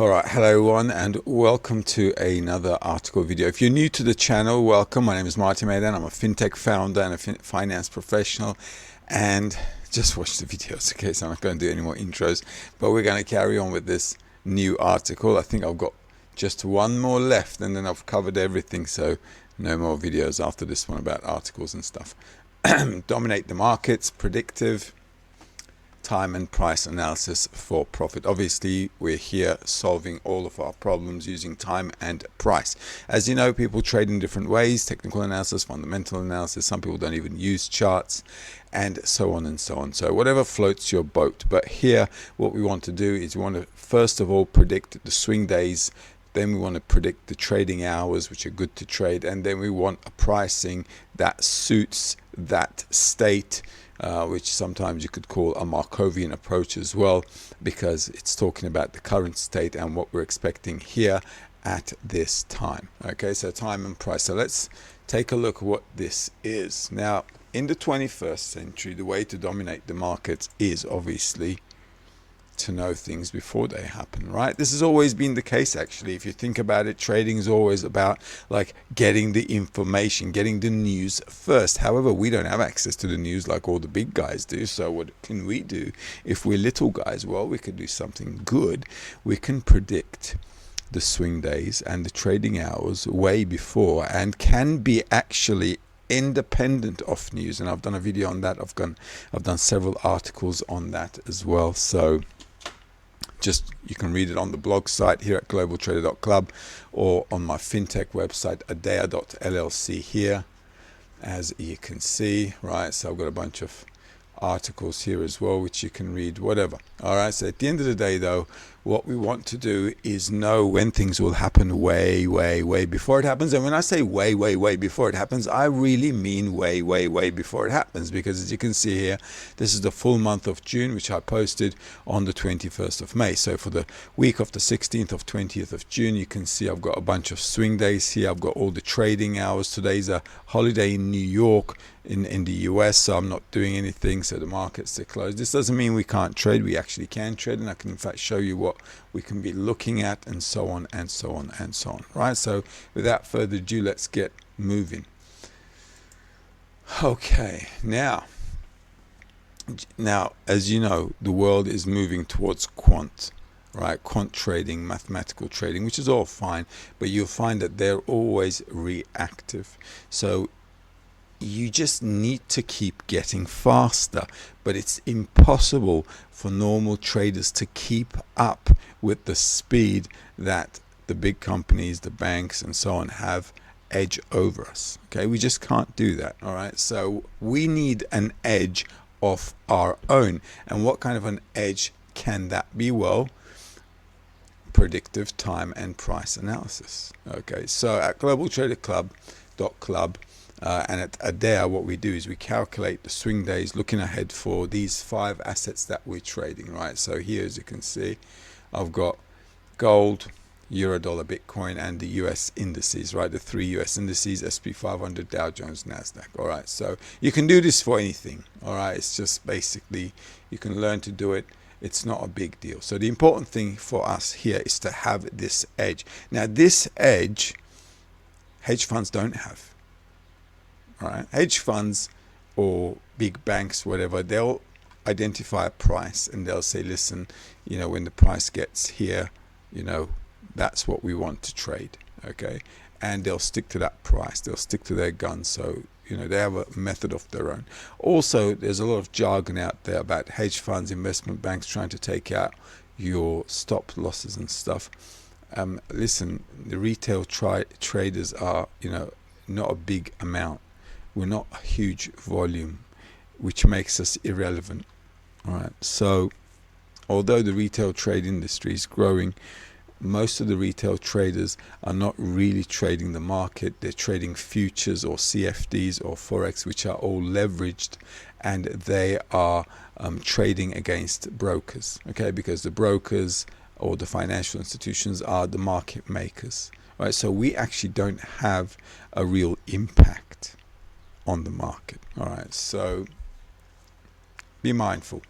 Alright, hello everyone and welcome to another article video. If you're new to the channel, welcome. My name is Meydan. I'm a fintech founder and a finance professional, and just watch the videos, okay? So I'm not going to do any more intros, but we're going to carry on with this new article. I think I've got just one more left and then I've covered everything, so no more videos after this one about articles and stuff. Dominate the markets, predictive, time and price analysis for profit. Obviously, we're here solving all of our problems using time and price. As you know, people trade in different ways: technical analysis, fundamental analysis. Some people don't even use charts, and so on and so on. So whatever floats your boat. But here, what we want to do is we want to first of all predict the swing days. Then we want to predict the trading hours, which are good to trade, and then we want a pricing that suits that state, which sometimes you could call a Markovian approach as well, because it's talking about the current state and what we're expecting here at this time. Okay, so time and price. So let's take a look at what this is. Now, in the 21st century, the way to dominate the markets is obviously to know things before they happen, right? This has always been the case, actually. If you think about it, trading is always about like getting the information, getting the news first. However, we don't have access to the news like all the big guys do. So what can we do if we're little guys? Well, we could do something good. We can predict the swing days and the trading hours way before, and can be actually independent of news. And I've done a video on that. I've done several articles on that as well. So you can read it on the blog site here at globaltrader.club or on my fintech website adea.llc here, as you can see, right? So I've got a bunch of articles here as well, which you can read, whatever. All right, so at the end of the day, though, what we want to do is know when things will happen way before it happens. And when I say way before it happens, I really mean way before it happens, because as you can see here, this is the full month of June, which I posted on the 21st of May. So for the week of the 16th of 20th of June, you can see I've got a bunch of swing days here. I've got all the trading hours. Today's a holiday in New York, in the US, so I'm not doing anything, so the markets are closed. This doesn't mean we can't trade. We actually can trade, and I can in fact show you what we can be looking at, and so on and so on and so on, right? So without further ado, let's get moving. Okay, now as you know, the world is moving towards quant, right? Quant trading, mathematical trading, which is all fine, but you'll find that they're always reactive. So you just need to keep getting faster, but it's impossible for normal traders to keep up with the speed that the big companies, the banks and so on have edge over us. Okay, we just can't do that. All right, so we need an edge of our own. And what kind of an edge can that be? Well, predictive time and price analysis. Okay, so at globaltraderclub.club and at Adea, what we do is we calculate the swing days looking ahead for these 5 assets that we're trading, right? So here, as you can see, I've got gold, euro, dollar, Bitcoin, and the US indices, right? The 3 US indices: SP 500, Dow Jones, Nasdaq. All right, so you can do this for anything. All right, it's just basically you can learn to do it. It's not a big deal. So the important thing for us here is to have this edge. Now, this edge hedge funds don't have. All right, hedge funds or big banks, whatever, they'll identify a price and they'll say, listen, you know, when the price gets here, you know, that's what we want to trade. Okay, and they'll stick to that price. They'll stick to their guns. So, you know, they have a method of their own. Also, there's a lot of jargon out there about hedge funds, investment banks trying to take out your stop losses and stuff. Listen, the retail traders are, you know, not a big amount. We're not a huge volume, which makes us irrelevant. All right, so although the retail trade industry is growing, most of the retail traders are not really trading the market. They're trading futures or CFDs or Forex, which are all leveraged, and they are trading against brokers, okay? Because the brokers or the financial institutions are the market makers, right? So we actually don't have a real impact on the market. All right, so be mindful.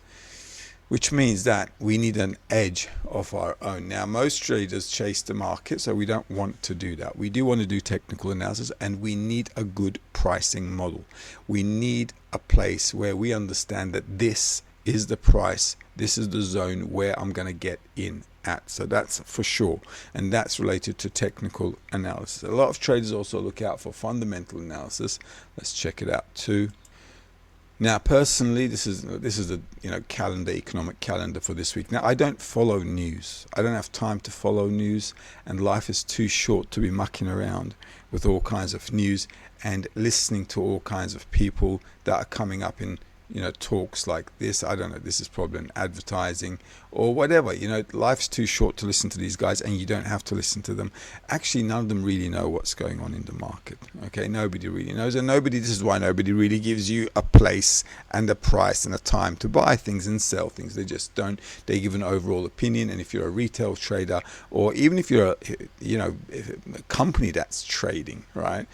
which means that we need an edge of our own. Now, most traders chase the market, so we don't want to do that. We do want to do technical analysis, and we need a good pricing model. We need a place where we understand that this is the price, this is the zone where I'm going to get in at. So that's for sure, and that's related to technical analysis. A lot of traders also look out for fundamental analysis. Let's check it out too. Now, personally, this is the calendar, economic calendar for this week. Now, I don't follow news. I don't have time to follow news, and life is too short to be mucking around with all kinds of news and listening to all kinds of people that are coming up in talks like this. I don't know, this is probably an advertising or whatever. Life's too short to listen to these guys, and you don't have to listen to them. Actually, none of them really know what's going on in the market. Okay, nobody really knows, and this is why nobody really gives you a place and a price and a time to buy things and sell things. They just don't. They give an overall opinion, and if you're a retail trader, or even if you're a company that's trading, right,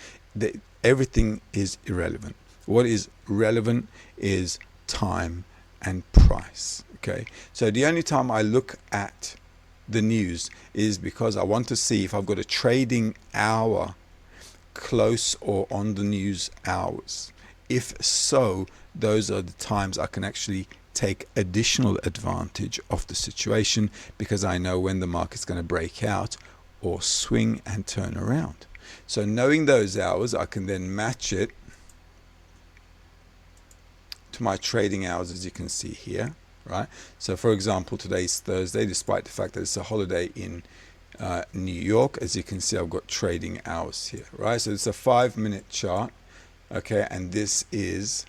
everything is irrelevant. What is relevant is time and price. Okay, so the only time I look at the news is because I want to see if I've got a trading hour close or on the news hours. If so, those are the times I can actually take additional advantage of the situation, because I know when the market's going to break out or swing and turn around. So knowing those hours, I can then match it to my trading hours, as you can see here, right? So for example, today's Thursday, despite the fact that it's a holiday in New York. As you can see, I've got trading hours here, right? So it's a 5-minute chart, okay, and this is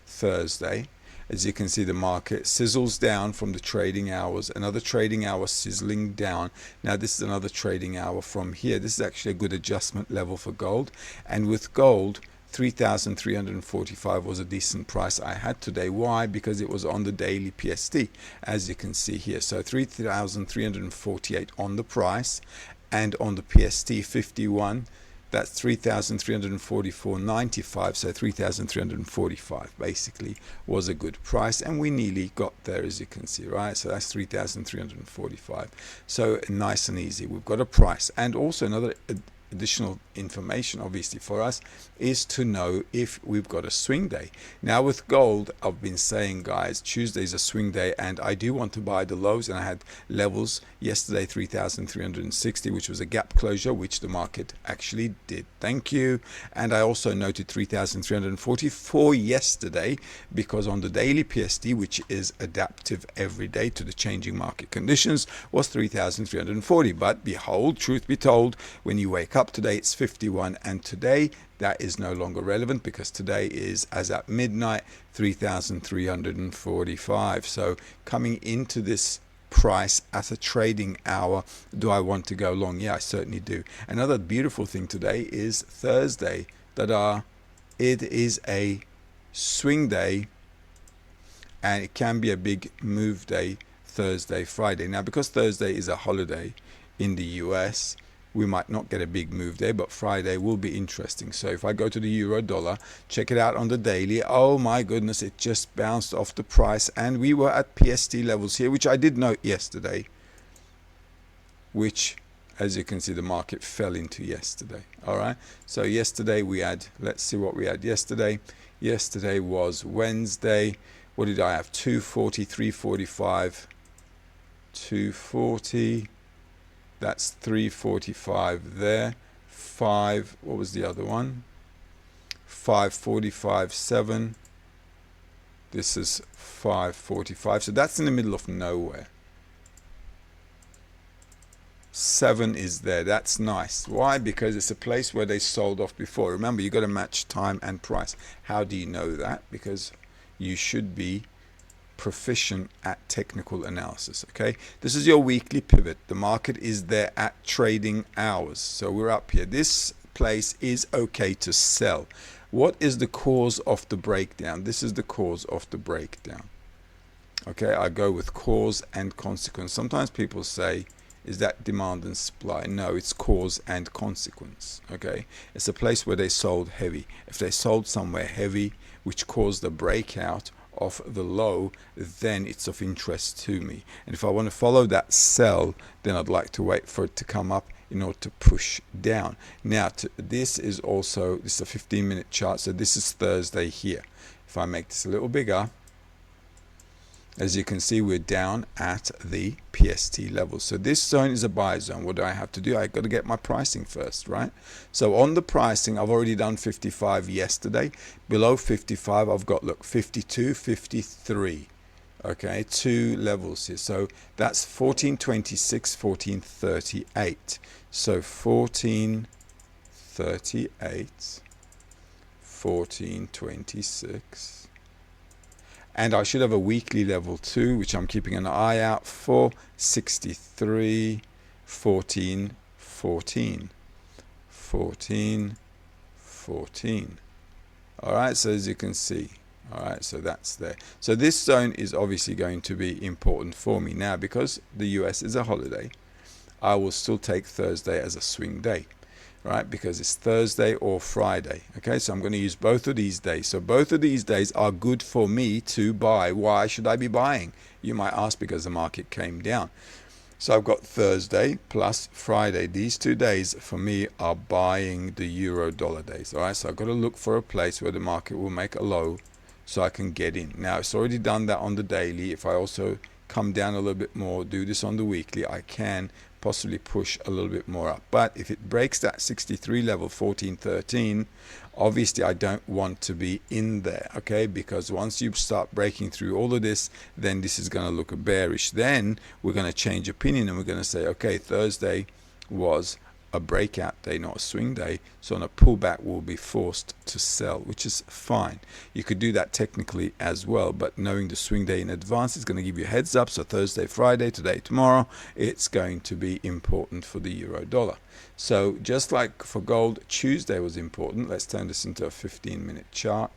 Thursday. As you can see, the market sizzles down from the trading hours, another trading hour sizzling down. Now this is another trading hour from here. This is actually a good adjustment level for gold, and with gold, 3,345 was a decent price I had today. Why? Because it was on the daily PST, as you can see here. So 3,348 on the price, and on the PST 51, that's 3,344.95. So 3,345 basically was a good price, and we nearly got there, as you can see, right? So that's 3,345. So nice and easy. We've got a price, and also another additional information obviously for us is to know if we've got a swing day. Now with gold, I've been saying, guys, Tuesday's a swing day, and I do want to buy the lows, and I had levels yesterday, 3,360, which was a gap closure, which the market actually did. Thank you. And I also noted 3,344 yesterday, because on the daily PST, which is adaptive every day to the changing market conditions, was 3,340. But behold, truth be told, when you wake up today, it's 51, and today that is no longer relevant, because today is, as at midnight, 3,345. So coming into this price at a trading hour, do I want to go long? Yeah, I certainly do. Another beautiful thing today is Thursday. It is a swing day, and it can be a big move day, Thursday, Friday. Now, because Thursday is a holiday in the US, we might not get a big move there, but Friday will be interesting. So if I go to the euro dollar, check it out on the daily, oh my goodness, it just bounced off the price, and we were at PST levels here, which I did note yesterday, which, as you can see, the market fell into yesterday. All right, so yesterday we had, let's see what we had yesterday. Yesterday was Wednesday. What did I have? 240, 345, 240. That's 345 there. 5, what was the other one? 545, 7. This is 545. So that's in the middle of nowhere. 7 is there. That's nice. Why? Because it's a place where they sold off before. Remember, you got to match time and price. How do you know that? Because you should be proficient at technical analysis. Okay, this is your weekly pivot. The market is there at trading hours, so we're up here. This place is okay to sell. What is the cause of the breakdown? This is the cause of the breakdown. Okay, I go with cause and consequence. Sometimes people say, is that demand and supply? No, it's cause and consequence. Okay, it's a place where they sold heavy. If they sold somewhere heavy, which caused the breakout off the low, then it's of interest to me. And if I want to follow that sell, then I'd like to wait for it to come up in order to push down. Now, this is a 15-minute chart, so this is Thursday here. If I make this a little bigger, as you can see, we're down at the PST level. So this zone is a buy zone. What do I have to do? I've got to get my pricing first, right? So on the pricing, I've already done 55 yesterday. Below 55, I've got, look, 52, 53. Okay, 2 levels here. So that's 1426, 1438. So 1438, 1426. And I should have a weekly level too, which I'm keeping an eye out for. 63, 14, 14, 14, 14. All right, so as you can see, all right, so that's there. So this zone is obviously going to be important for me. Now, because the US is a holiday, I will still take Thursday as a swing day, right? Because it's Thursday or Friday. Okay, so I'm going to use both of these days. So both of these days are good for me to buy. Why should I be buying? You might ask, because the market came down. So I've got Thursday plus Friday. These 2 days for me are buying the euro dollar days. All right, so I've got to look for a place where the market will make a low so I can get in. Now, it's already done that on the daily. If I also come down a little bit more, do this on the weekly, I can possibly push a little bit more up. But if it breaks that 63 level, 1413, obviously I don't want to be in there, okay? Because once you start breaking through all of this, then this is going to look bearish. Then we're going to change opinion and we're going to say, okay, Thursday was a breakout day, not a swing day, so on a pullback we'll be forced to sell, which is fine. You could do that technically as well, but knowing the swing day in advance is going to give you a heads up. So Thursday, Friday, today, tomorrow, it's going to be important for the euro dollar. So just like for gold, Tuesday was important. Let's turn this into a 15-minute chart.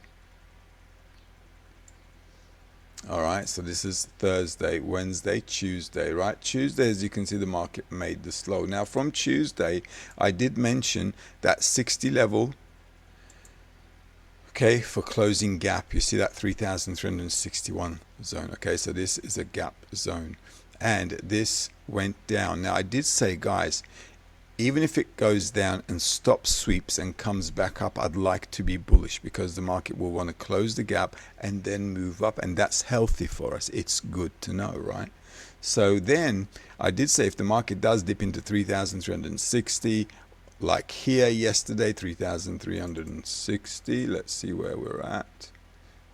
All right, so this is Thursday, Wednesday, Tuesday, right? Tuesday, as you can see, the market made this low. Now, from Tuesday, I did mention that 60 level, okay, for closing gap. You see that 3,361 zone, okay? So this is a gap zone, and this went down. Now, I did say, guys, even if it goes down and stops sweeps and comes back up, I'd like to be bullish, because the market will want to close the gap and then move up, and that's healthy for us. It's good to know, right? So then I did say, if the market does dip into 3,360, like here yesterday, 3,360, let's see where we're at.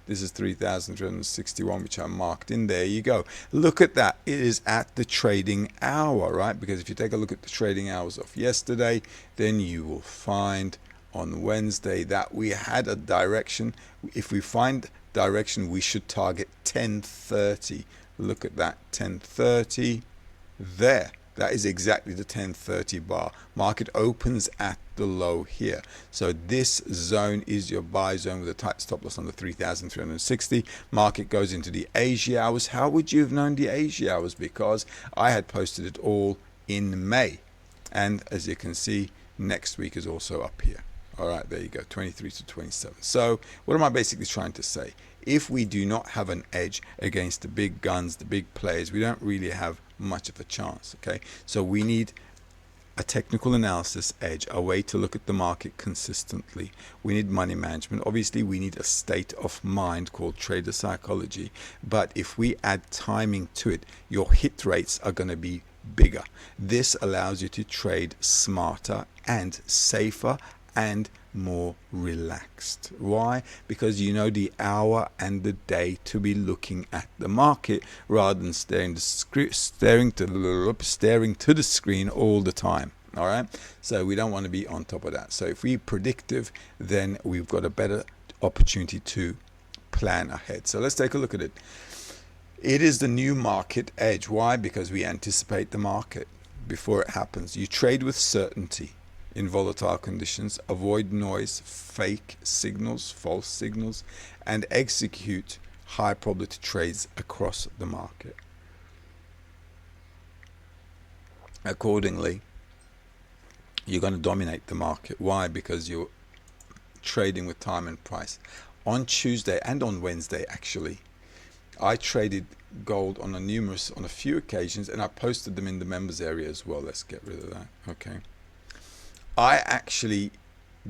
This is 3,361, which I marked in. There you go. Look at that. It is at the trading hour, right? Because if you take a look at the trading hours of yesterday, then you will find on Wednesday that we had a direction. If we find direction, we should target 1030. Look at that, 1030 there. That is exactly the 1030 bar. Market opens at the low here. So this zone is your buy zone with a tight stop loss on the 3,360. Market goes into the Asia hours. How would you have known the Asia hours? Because I had posted it all in May. And as you can see, next week is also up here. All right, there you go, 23 to 27. So what am I basically trying to say? If we do not have an edge against the big guns, the big players, we don't really have much of a chance, okay? So we need a technical analysis edge, a way to look at the market consistently. We need money management. Obviously, we need a state of mind called trader psychology. But if we add timing to it, your hit rates are going to be bigger. This allows you to trade smarter and safer and more relaxed. Why? Because you know the hour and the day to be looking at the market, rather than staring to the screen all the time. All right, so we don't want to be on top of that. So if we predictive, then we've got a better opportunity to plan ahead. So let's take a look at it. It is the new market edge. Why? Because we anticipate the market before it happens. You trade with certainty in volatile conditions, avoid noise, fake signals, false signals, and execute high probability trades across the market. Accordingly, you're going to dominate the market. Why? Because you're trading with time and price. On Tuesday and on Wednesday, actually, I traded gold on a few occasions, and I posted them in the members area as well. Let's get rid of that. Okay. I actually,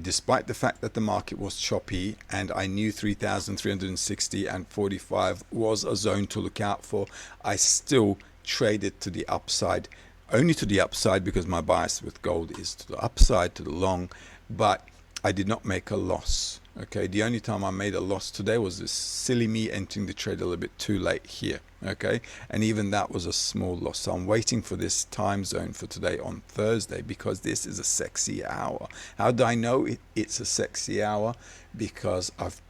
despite the fact that the market was choppy and I knew 3,360 and 45 was a zone to look out for, I still traded to the upside, only to the upside, because my bias with gold is to the upside, to the long, but I did not make a loss. Okay, the only time I made a loss today was this silly me entering the trade a little bit too late here. Okay, and even that was a small loss. So I'm waiting for this time zone for today on Thursday, because this is a sexy hour. How do I know it's a sexy hour? Because I've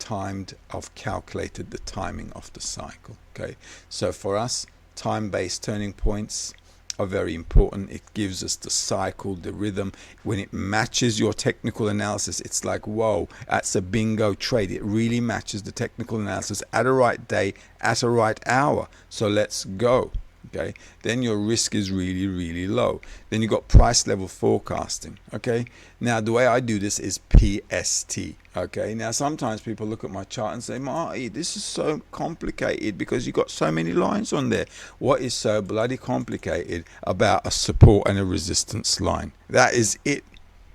calculated the timing of the cycle. Okay, so for us, time-based turning points are very important. It gives us the cycle, the rhythm. When it matches your technical analysis, it's like, whoa, that's a bingo trade. It really matches the technical analysis at a right day, at a right hour. So let's go. Okay, then your risk is really, really low. Then you got price level forecasting. Okay, now the way I do this is PST. Okay, now sometimes people look at my chart and say, Marty, this is so complicated because you got so many lines on there. What is so bloody complicated about a support and a resistance line? That is it.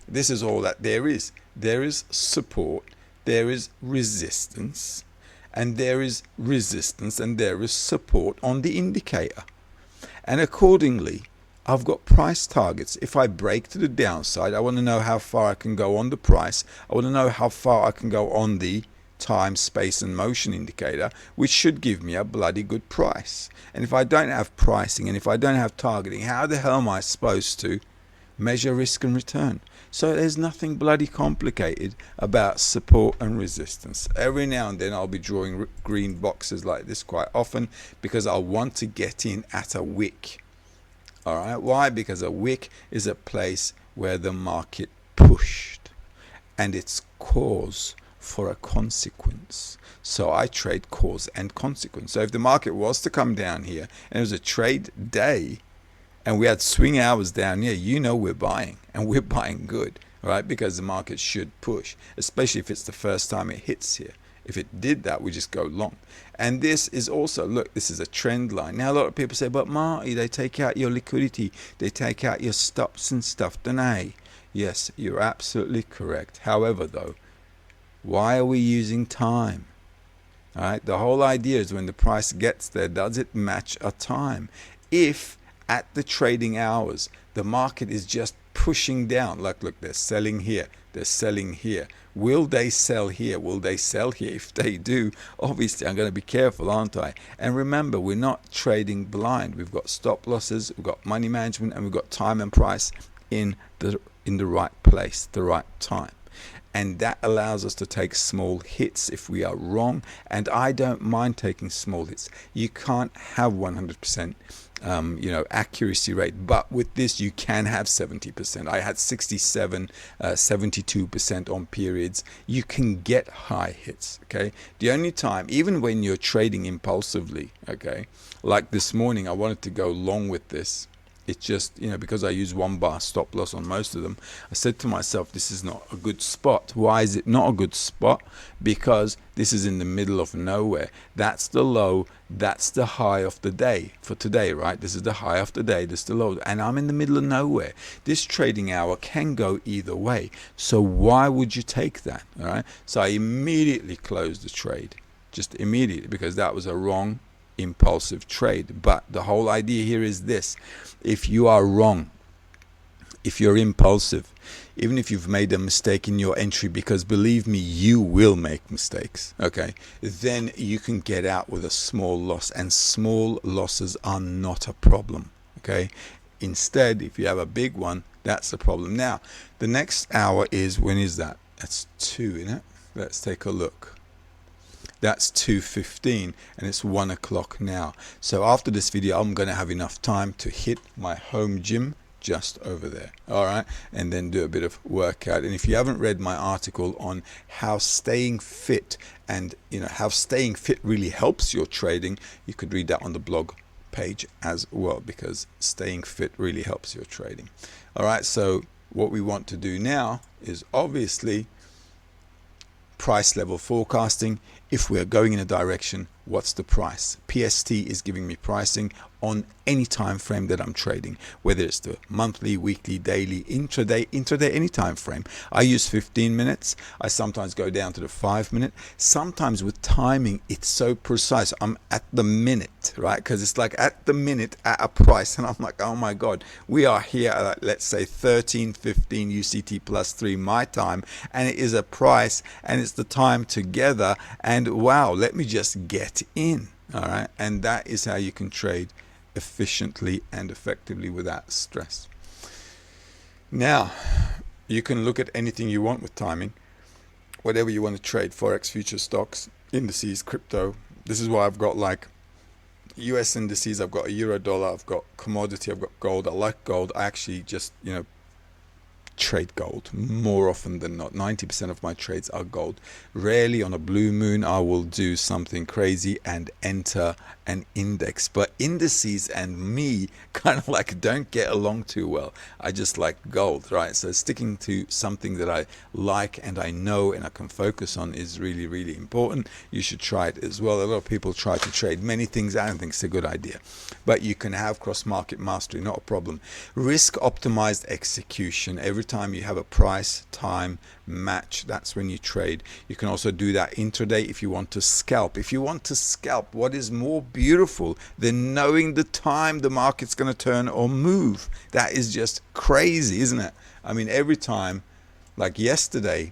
This is all that there is. There is support, there is resistance, and there is resistance, and there is support on the indicator. And accordingly, I've got price targets. If I break to the downside, I want to know how far I can go on the price. I want to know how far I can go on the time, space, and motion indicator, which should give me a bloody good price. And if I don't have pricing, and if I don't have targeting, how the hell am I supposed to measure risk and return? So there's nothing bloody complicated about support and resistance. Every now and then I'll be drawing green boxes like this quite often, because I want to get in at a wick. All right, why? Because a wick is a place where the market pushed, and it's cause for a consequence. So I trade cause and consequence. So if the market was to come down here and it was a trade day, and we had swing hours down here, you know we're buying, and we're buying good, right? Because the market should push, especially if it's the first time it hits here. If it did that, we just go long. And this is also, look, this is a trend line. Now, a lot of people say, but Marty, they take out your liquidity. They take out your stops and stuff, don't they? Yes, you're absolutely correct. However, though, why are we using time? All right, the whole idea is when the price gets there, does it match a time? If at the trading hours the market is just pushing down, like look, they're selling here, they're selling here, will they sell here, will they sell here? If they do, obviously I'm going to be careful, aren't I? And remember, we're not trading blind. We've got stop losses, we've got money management, and we've got time and price in the right place, the right time. And that allows us to take small hits if we are wrong. And I don't mind taking small hits. You can't have 100% accuracy rate, but with this you can have 70%. I had 67, 72% on periods. You can get high hits. Okay, the only time, even when you're trading impulsively, okay, like this morning, I wanted to go long with this. It's just, because I use 1 bar stop loss on most of them, I said to myself, this is not a good spot. Why is it not a good spot? Because this is in the middle of nowhere. That's the low, that's the high of the day for today, right? This is the high of the day, this is the low, and I'm in the middle of nowhere. This trading hour can go either way. So why would you take that? All right. So I immediately closed the trade, just immediately, because that was a wrong impulsive trade. But the whole idea here is this: if you are wrong, if you're impulsive, even if you've made a mistake in your entry, because believe me, you will make mistakes, okay, then you can get out with a small loss, and small losses are not a problem, okay? Instead, if you have a big one, that's the problem. Now, the next hour is, when is that? That's 2, isn't it? Let's take a look. That's 2:15, and it's 1 o'clock now. So after this video, I'm going to have enough time to hit my home gym just over there, all right, and then do a bit of workout. And if you haven't read my article on how staying fit and how staying fit really helps your trading, you could read that on the blog page as well, because staying fit really helps your trading. All right, so what we want to do now is obviously price level forecasting if we're going in a direction, what's the price? PST is giving me pricing on any time frame that I'm trading, whether it's the monthly, weekly, daily, intraday, any time frame. I use 15 minutes. I sometimes go down to the 5-minute. Sometimes with timing, it's so precise. I'm at the minute, right? Because it's like at the minute at a price, and I'm like, oh my God, we are here at, let's say 13:15 UCT plus 3 my time, and it is a price, and it's the time together, and wow, let me just get in. All right, and that is how you can trade efficiently and effectively without stress. Now, you can look at anything you want with timing, whatever you want to trade: Forex, futures, stocks, indices, crypto. This is why I've got like US indices, I've got a euro dollar, I've got commodity, I've got gold. I like gold. I actually just, trade gold more often than not. 90% of my trades are gold. Rarely on a blue moon I will do something crazy and enter an index, but indices and me kind of like don't get along too well. I just like gold, right? So sticking to something that I like and I know and I can focus on is really, really important. You should try it as well. A lot of people try to trade many things. I don't think it's a good idea, but you can have cross-market mastery, not a problem. Risk optimized execution. Every time you have a price time match, that's when you trade. You can also do that intraday if you want to scalp. If you want to scalp, what is more beautiful than knowing the time the market's going to turn or move? That is just crazy, isn't it? I mean, every time, like yesterday,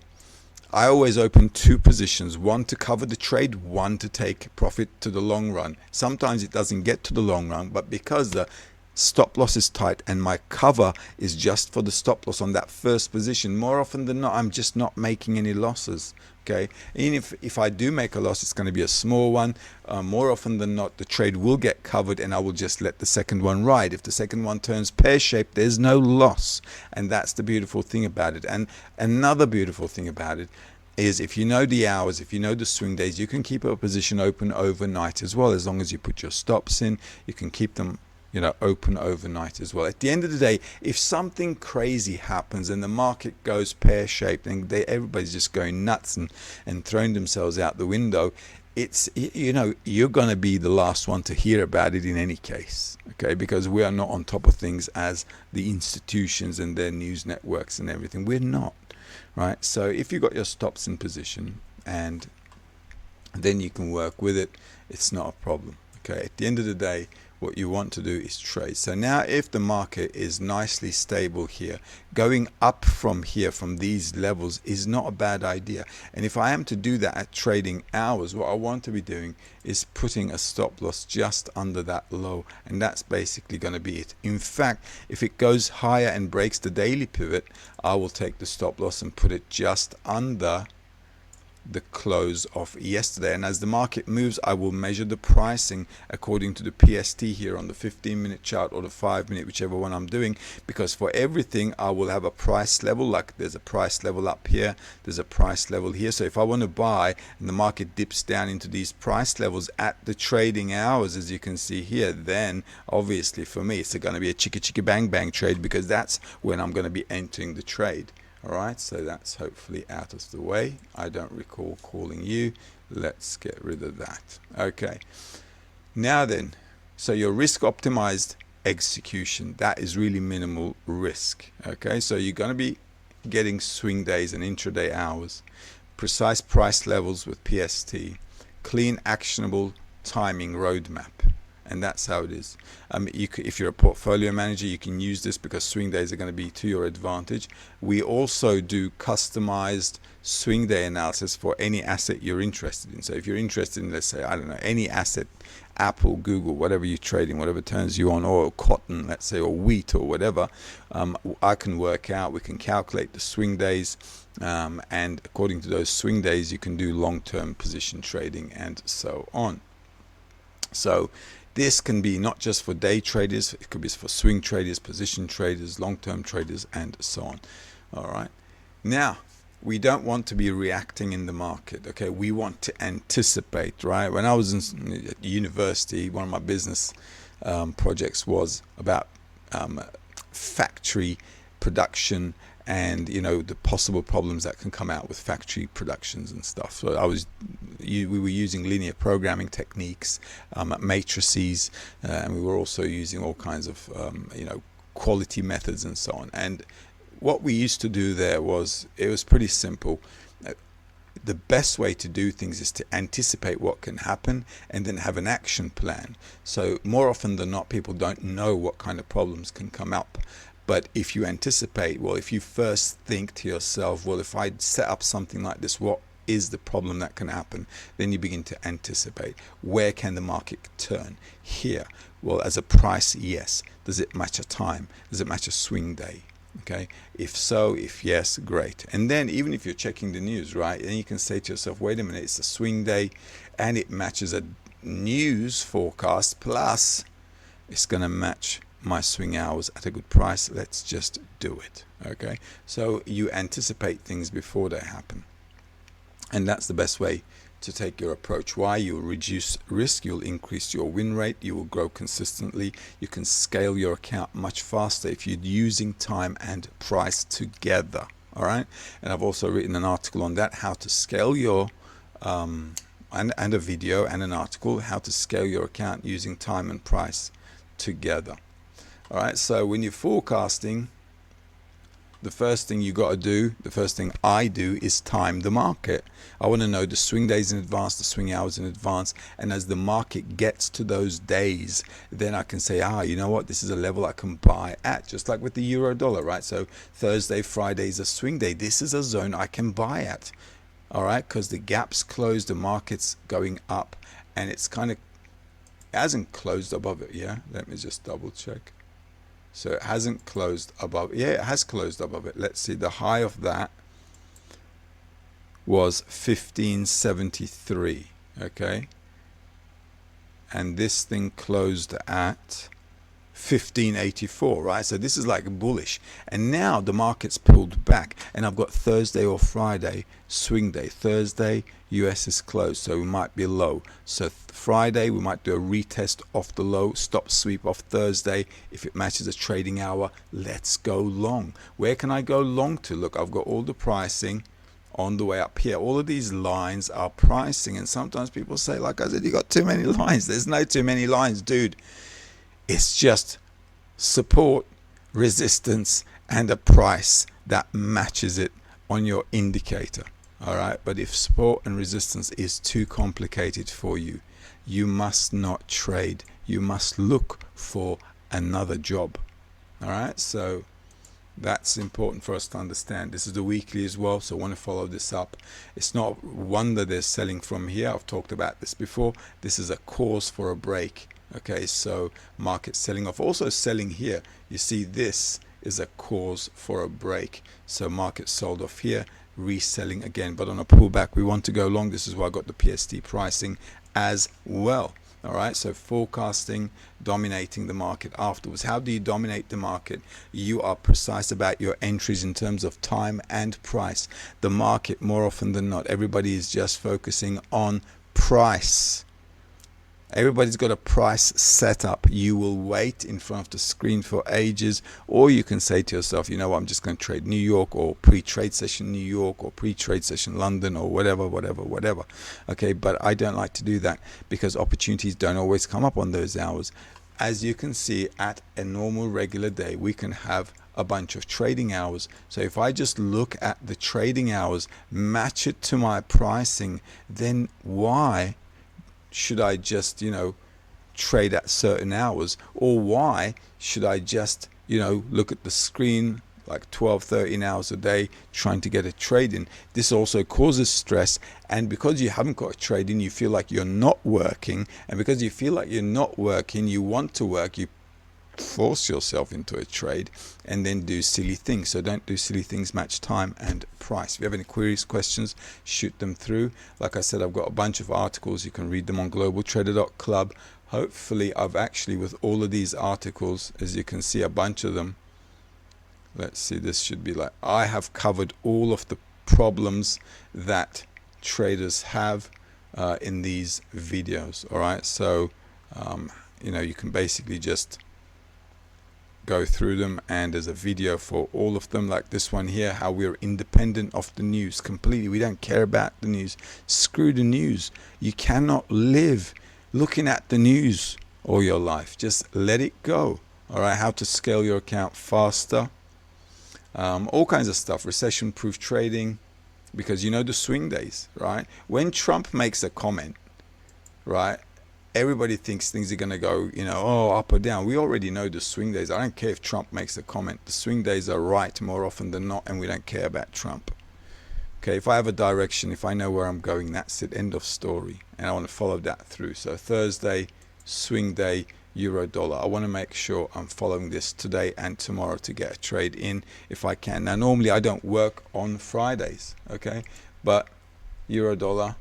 I always open 2 positions, one to cover the trade, one to take profit to the long run. Sometimes it doesn't get to the long run, but because the stop loss is tight and my cover is just for the stop loss on that first position, more often than not, I'm just not making any losses. Okay, even if I do make a loss, it's going to be a small one. More often than not, the trade will get covered and I will just let the second one ride. If the second one turns pear-shaped, there's no loss, and that's the beautiful thing about it. And another beautiful thing about it is, if you know the hours, if you know the swing days, you can keep a position open overnight as well. As long as you put your stops in, you can keep them open overnight as well. At the end of the day, if something crazy happens and the market goes pear-shaped and everybody's just going nuts and throwing themselves out the window, it's, you're going to be the last one to hear about it in any case, okay? Because we are not on top of things as the institutions and their news networks and everything. We're not, right? So if you got your stops in position and then you can work with it, it's not a problem, okay? At the end of the day, what you want to do is trade. So now if the market is nicely stable here, going up from here, from these levels, is not a bad idea. And if I am to do that at trading hours, what I want to be doing is putting a stop loss just under that low, and that's basically going to be it. In fact, if it goes higher and breaks the daily pivot, I will take the stop loss and put it just under the close of yesterday. And as the market moves, I will measure the pricing according to the PST here on the 15-minute chart or the 5-minute, whichever one I'm doing, because for everything I will have a price level. Like there's a price level up here, there's a price level here. So if I want to buy and the market dips down into these price levels at the trading hours, as you can see here, then obviously for me it's going to be a chicka bang bang trade, because that's when I'm going to be entering the trade. All right, so that's hopefully out of the way. I don't recall calling you. Let's get rid of that. Okay, now then, so your risk optimized execution, that is really minimal risk. Okay, so you're going to be getting swing days and intraday hours, precise price levels with PST, clean actionable timing roadmap. And that's how it is. If you're a portfolio manager, you can use this because swing days are going to be to your advantage. We also do customized swing day analysis for any asset you're interested in. So if you're interested in, let's say, I don't know, any asset, Apple, Google, whatever you're trading, whatever turns you on, or cotton, let's say, or wheat or whatever, I can work out, we can calculate the swing days, and according to those swing days, you can do long-term position trading and so on. So this can be not just for day traders, it could be for swing traders, position traders, long-term traders, and so on. All right. Now, we don't want to be reacting in the market, okay? We want to anticipate, right? When I was in university, one of my business projects was about factory production and you know, the possible problems that can come out with factory productions and stuff. So we were using linear programming techniques, matrices, and we were also using all kinds of you know, quality methods and so on. And what we used to do there was, it was pretty simple. The best way to do things is to anticipate what can happen and then have an action plan. So more often than not, people don't know what kind of problems can come up. But if you anticipate, well, if you first think to yourself, well, if I set up something like this, what is the problem that can happen? Then you begin to anticipate. Where can the market turn? Here. Well, as a price, yes. Does it match a time? Does it match a swing day? Okay, if so, if yes, great. And then even if you're checking the news, right, then you can say to yourself, wait a minute, it's a swing day and it matches a news forecast, plus it's going to match my swing hours at a good price. Let's just do it. Okay, so you anticipate things before they happen, and that's the best way to take your approach. Why? You'll reduce risk, you'll increase your win rate, you will grow consistently, you can scale your account much faster if you're using time and price together. All right, and I've also written an article on that, how to scale your and a video and an article, how to scale your account using time and price together. All right, so when you're forecasting, the first thing you got to do, the first thing I do, is time the market. I want to know the swing days in advance, the swing hours in advance, and as the market gets to those days, then I can say, you know what, this is a level I can buy at, just like with the euro dollar, right? So Thursday, Friday is a swing day. This is a zone I can buy at, all right, because the gap's closed, the market's going up, and it's kind of, it hasn't closed above it. Yeah, let me just double check. So it hasn't closed above. Yeah, it has closed above it. Let's see. The high of that was 1573. Okay. And this thing closed at 1584, right? So this is like bullish. And now the market's pulled back. And I've got Thursday or Friday, swing day. Thursday, US is closed, so we might be low. So Friday, we might do a retest off the low, stop sweep off Thursday. If it matches a trading hour, let's go long. Where can I go long to? Look, I've got all the pricing on the way up here. All of these lines are pricing. And sometimes people say, like I said, you got too many lines. There's no too many lines, dude. It's just support, resistance, and a price that matches it on your indicator. All right, but if support and resistance is too complicated for you, you must not trade. You must look for another job. All right, so that's important for us to understand. This is the weekly as well, so I want to follow this up. It's not wonder they're selling from here. I've talked about this before. This is a cause for a break. Okay, so market selling off, also selling here. You see, this is a cause for a break. So market sold off here, reselling again, but on a pullback we want to go long. This is why I got the PST pricing as well. All right, so forecasting, dominating the market afterwards. How do you dominate the market? You are precise about your entries in terms of time and price. The market, more often than not, everybody is just focusing on price. Everybody's got a price set up. You will wait in front of the screen for ages, or you can say to yourself, you know what, I'm just going to trade New York, or pre-trade session New York, or pre-trade session London, or whatever. Okay, but I don't like to do that because opportunities don't always come up on those hours. As you can see, at a normal regular day, we can have a bunch of trading hours. So if I just look at the trading hours, match it to my pricing, then why should I just, trade at certain hours? Or why should I just, look at the screen like 12, 13 hours a day trying to get a trade in? This also causes stress. And because you haven't got a trade in, you feel like you're not working. And because you feel like you're not working, you want to work, you force yourself into a trade and then do silly things. So don't do silly things, match time and price. If you have any queries, questions, shoot them through. Like I said, I've got a bunch of articles. You can read them on globaltrader.club. Hopefully I've actually, with all of these articles, as you can see, a bunch of them, let's see, this should be like, I have covered all of the problems that traders have in these videos. All right, so you can basically just go through them, and there's a video for all of them, like this one here, how we're independent of the news completely. We don't care about the news. Screw the news. You cannot live looking at the news all your life. Just let it go. All right, how to scale your account faster, all kinds of stuff, recession proof trading, because you know the swing days, right? When Trump makes a comment, right, everybody thinks things are going to go, you know, oh, up or down. We already know the swing days. I don't care if Trump makes a comment. The swing days are right more often than not, and we don't care about Trump. Okay, if I have a direction, if I know where I'm going, that's it, end of story. And I want to follow that through. So Thursday, swing day, euro dollar. I want to make sure I'm following this today and tomorrow to get a trade in if I can. Now, normally I don't work on Fridays, okay? But euro dollar,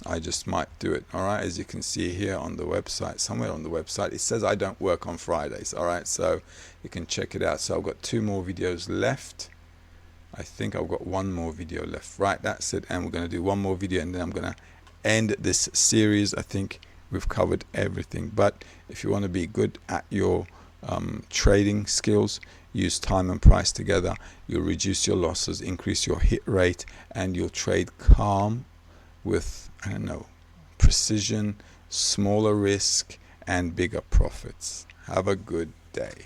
I just might do it. All right, as you can see here on the website, somewhere on the website, it says I don't work on Fridays. All right, so you can check it out. So I've got 2 more videos left. I think I've got 1 more video left. Right, that's it. And we're going to do 1 more video, and then I'm going to end this series. I think we've covered everything. But if you want to be good at your trading skills, use time and price together. You'll reduce your losses, increase your hit rate, and you'll trade calm with, I don't know, precision, smaller risk, and bigger profits. Have a good day.